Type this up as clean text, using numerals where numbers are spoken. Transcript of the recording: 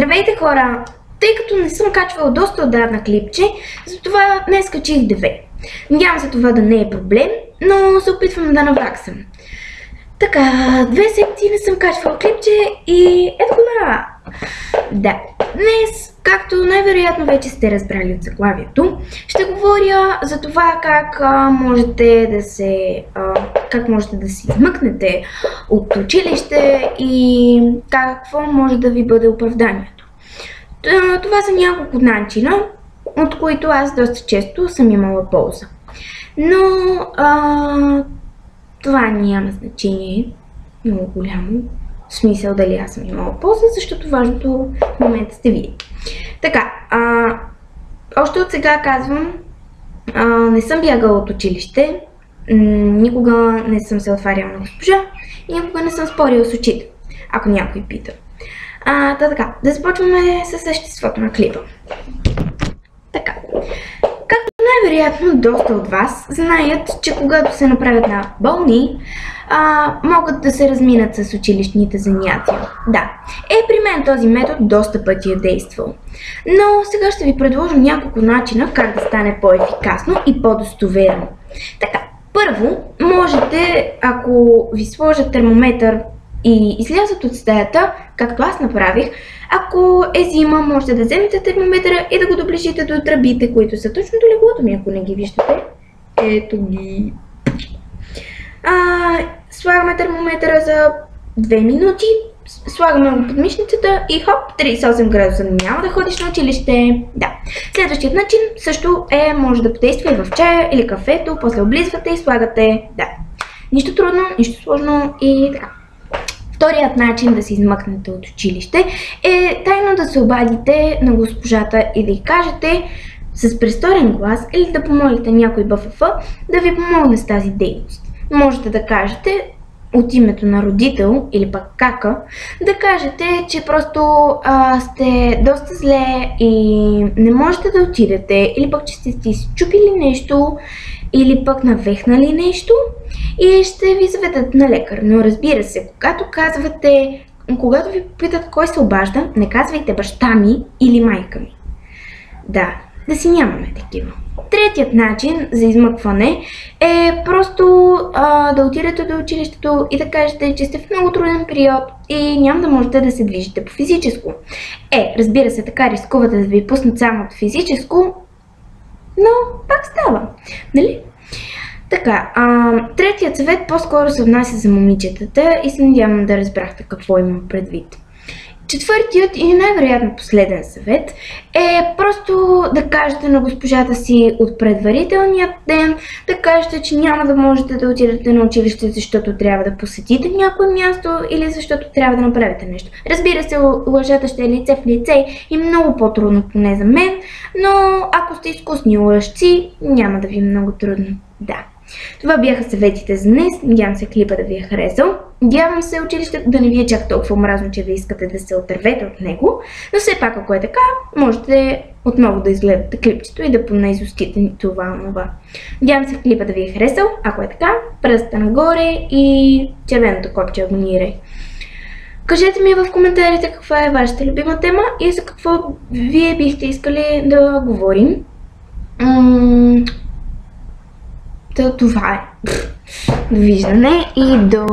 Здравейте хора! Тъй като не съм качвала доста отдавна клипче, затова днес качих 2. Надявам се това да не е проблем, но се опитвам да наваксам. Така, 2 седмици не съм качвала клипче и ето го на... Да, днес, както най-вероятно вече сте разбрали от заглавието, ще говоря за това как можете да се измъкнете от училище и какво може да ви бъде оправданието. Това са няколко начина, от които аз доста често съм имала полза. Но това няма значение много голямо, в смисъл дали аз съм имала полза, защото важното в момента сте вие. Така, още от сега казвам, не съм бягала от училище, никога не съм се отваряла на госпожа и никога не съм спорила с учител, ако някой пита. Така, да започваме с съществото на клипа. Така, както най-вероятно доста от вас знаят, че когато се направят на болни, могат да се разминат с училищните занятия. Да, при мен този метод доста пъти е действал. Но сега ще ви предложа няколко начина как да стане по-ефикасно и по-достоверно. Така, първо, можете, ако ви сложат термометър и излязат от стаята, както аз направих, ако е зима, можете да вземете термометъра и да го доближите до тръбите, които са точно до леглото ми, ако не ги виждате. Ето ги. Слагаме термометъра за 2 минути, слагаме го под мишницата и хоп, 38 градуса, няма да ходиш на училище. Да. Следващият начин също може да подейства и в чая или кафето, после облизвате и слагате. Да. Нищо трудно, нищо сложно и така. Вторият начин да се измъкнете от училище е тайно да се обадите на госпожата и да й кажете с престорен глас или да помолите някой БФФ да ви помогне с тази дейност. Можете да кажете от името на родител или пък кака, да кажете, че просто сте доста зле и не можете да отидете, или пък че сте си счупили нещо, или пък навехнали нещо и ще ви заведат на лекар. Но разбира се, когато ви питат кой се обажда, не казвайте баща ми или майка ми. Да си нямаме такива. Третият начин за измъкване е просто да отидете до училището и да кажете, че сте в много труден период и няма да можете да се движите по физическо. Разбира се, така рискувате да ви пуснат само от физическо, но пак става, нали? Така, третият съвет по-скоро се отнася за момичетата и се надявам да разбрахте какво имам предвид. Четвъртият и най-вероятно последен съвет е просто да кажете на госпожата си от предварителният ден, да кажете, че няма да можете да отидете на училище, защото трябва да посетите някое място или защото трябва да направите нещо. Разбира се, лъжата ще е лице в лице и много по-трудно, поне за мен, но ако сте изкусни лъжци, няма да ви е много трудно. Да. Това бяха съветите за днес. Надявам се клипа да ви е харесал. Надявам се училището да не ви е чак толкова мразно, че ви искате да се отървете от него. Но все пак, ако е така, можете отново да изгледате клипчето и да понаизустите това. Надявам се клипа да ви е харесал. Ако е така, пръста нагоре и червеното копче абонирай. Кажете ми в коментарите каква е вашата любима тема и за какво вие бихте искали да говорим. Това е. Довиждане и до